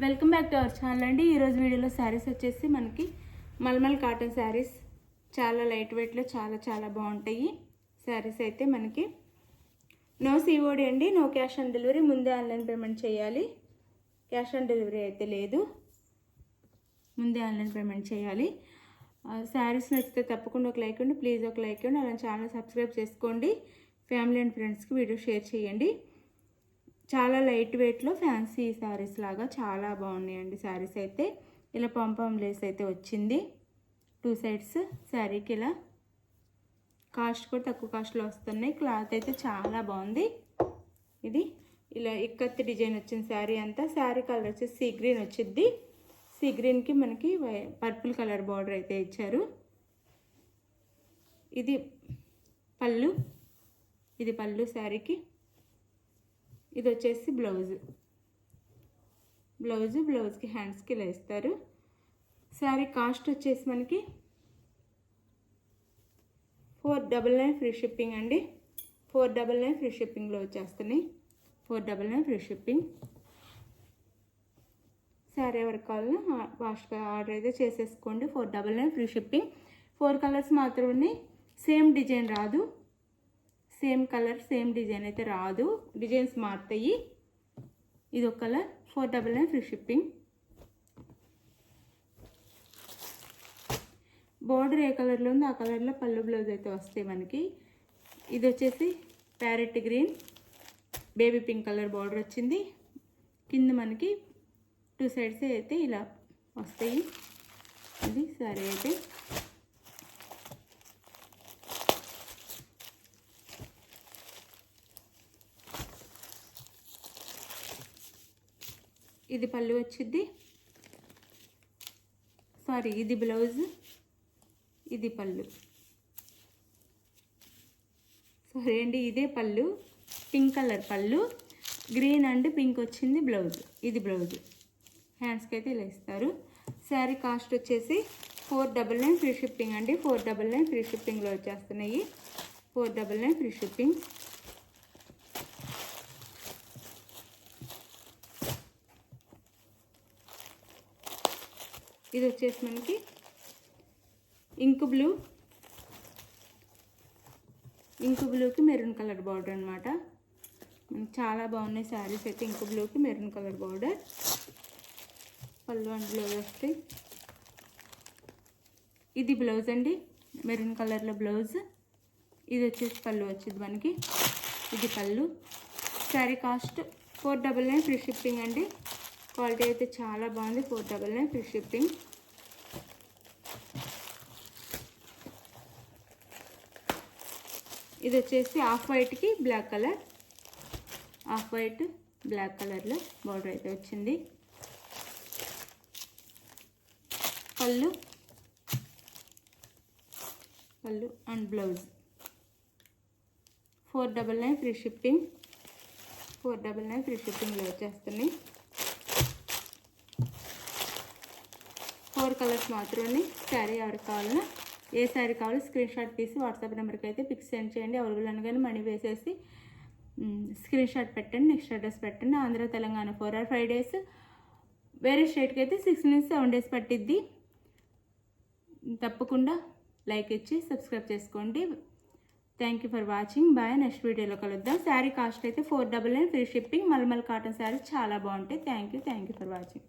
Welcome back to our channel అండి. ఈరోజు వీడియోలో శారీస్ వచ్చేసి మనకి మల్మల్ కాటన్ శారీస్ చాలా లైట్ వెయిట్లో చాలా బాగుంటాయి. శారీస్ అయితే మనకి నో సిఓడి అండి, నో క్యాష్ ఆన్ డెలివరీ. ముందే ఆన్లైన్ పేమెంట్ చేయాలి, క్యాష్ ఆన్ డెలివరీ అయితే లేదు. ముందే ఆన్లైన్ పేమెంట్ చేయాలి. శారీస్ నచ్చితే తప్పకుండా ఒక లైక్ అండి, ప్లీజ్ ఒక లైక్ అండి. అలా ఛానల్ సబ్స్క్రైబ్ చేసుకోండి. ఫ్యామిలీ అండ్ ఫ్రెండ్స్కి వీడియో షేర్ చేయండి. చాలా లైట్ వెయిట్లో ఫ్యాన్సీ శారీస్ లాగా చాలా బాగున్నాయండి. శారీస్ అయితే ఇలా పంపం లేస్ అయితే వచ్చింది, 2 సైడ్స్ శారీకి. ఇలా కాస్ట్ కూడా తక్కువ కాస్ట్లో వస్తున్నాయి. క్లాత్ అయితే చాలా బాగుంది. ఇది ఇలా ఇక్కత్ డిజైన్ వచ్చింది శారీ అంతా. శారీ కలర్ వచ్చేసి సీ గ్రీన్ వచ్చింది. సీ గ్రీన్కి మనకి పర్పుల్ కలర్ బార్డర్ అయితే ఇచ్చారు. ఇది పళ్ళు, ఇది పళ్ళు శారీకి. ఇది వచ్చేసి బ్లౌజ్కి హ్యాండ్స్కి ఇలా ఇస్తారు. శారీ కాస్ట్ వచ్చేసి మనకి 499 ఫ్రీ షిప్పింగ్ అండి. 499 ఫ్రీ షిప్పింగ్లో వచ్చేస్తున్నాయి. 499 ఫ్రీ షిప్పింగ్. శారీ ఎవరికి కావాలన్నా ఫాస్ట్గా ఆర్డర్ అయితే చేసేసుకోండి. 499 ఫ్రీ షిప్పింగ్. 4 కలర్స్ మాత్రమే, సేమ్ డిజైన్ రాదు. సేమ్ కలర్ సేమ్ డిజైన్ అయితే రాదు, డిజైన్స్ మారుతాయి. ఇది ఒక కలర్. 499 free shipping. బార్డర్ ఏ కలర్లో ఉందో ఆ కలర్లో పళ్ళు బ్లౌజ్ అయితే వస్తాయి మనకి. ఇది వచ్చేసి parrot green, baby pink colour border వచ్చింది. కింద మనకి 2 సైడ్స్ అయితే ఇలా వస్తాయి. ఇది సారీ అయితే ఇది పళ్ళు వచ్చింది. సారీ, ఇది బ్లౌజ్, ఇది పళ్ళు. సారీ అండి, ఇదే పళ్ళు, పింక్ కలర్ పళ్ళు, గ్రీన్ అండ్ పింక్ వచ్చింది బ్లౌజ్. ఇది బ్లౌజ్. హ్యాండ్స్కి అయితే ఇలా ఇస్తారు. శారీ కాస్ట్ వచ్చేసి 499 ఫ్రీ షిప్పింగ్ అండి. 499 ఫ్రీ షిప్పింగ్లో వచ్చేస్తున్నాయి. 499 ఫ్రీ షిప్పింగ్. ఇది వచ్చేసి మనకి ఇంక్ బ్లూకి మెరూన్ కలర్ బార్డర్ అనమాట. మనకి చాలా బాగున్నాయి శారీస్ అయితే. ఇంక్ బ్లూకి మెరూన్ కలర్ బార్డర్, పళ్ళు అండ్ బ్లౌజ్ వస్తాయి. ఇది బ్లౌజ్ అండి, మెరూన్ కలర్లో బ్లౌజ్. ఇది వచ్చేసి పళ్ళు వచ్చింది మనకి. ఇది పళ్ళు. శారీ కాస్ట్ 499 ఫ్రీ షిప్పింగ్ అండి. క్వాలిటీ అయితే చాలా బాగుంది. 499 ఫ్రీ షిప్పింగ్. ఇది వచ్చేసి ఆఫ్ వైట్కి black colour, off white black కలర్లో బార్డర్ అయితే వచ్చింది. పళ్ళు and blouse. 499 free shipping. 499 free షిప్పింగ్లో వచ్చేస్తున్నాయి. 4 కలర్స్ మాత్రమే. శారీ ఎవరికి కావాలన్నా, ఏ శారీ కావాలో స్క్రీన్ షాట్ తీసి వాట్సాప్ నెంబర్కి అయితే పిక్స్ సెండ్ చేయండి. అవైలబుల్ అనగానే మనీ వేసేసి స్క్రీన్ షాట్ పెట్టండి, నెక్స్ట్ అడ్రస్ పెట్టండి. ఆంధ్ర తెలంగాణ 4 or 5 days, వేరే స్టేట్కి అయితే 6 నుంచి 7 days పట్టిద్ది. తప్పకుండా లైక్ ఇచ్చి సబ్స్క్రైబ్ చేసుకోండి. Thank you for watching. Bye. Next వీడియోలో కలుద్దాం. శారీ కాస్ట్ అయితే 499 free shipping. Malmal cotton sari చాలా బాగుంటాయి. Thank you for watching.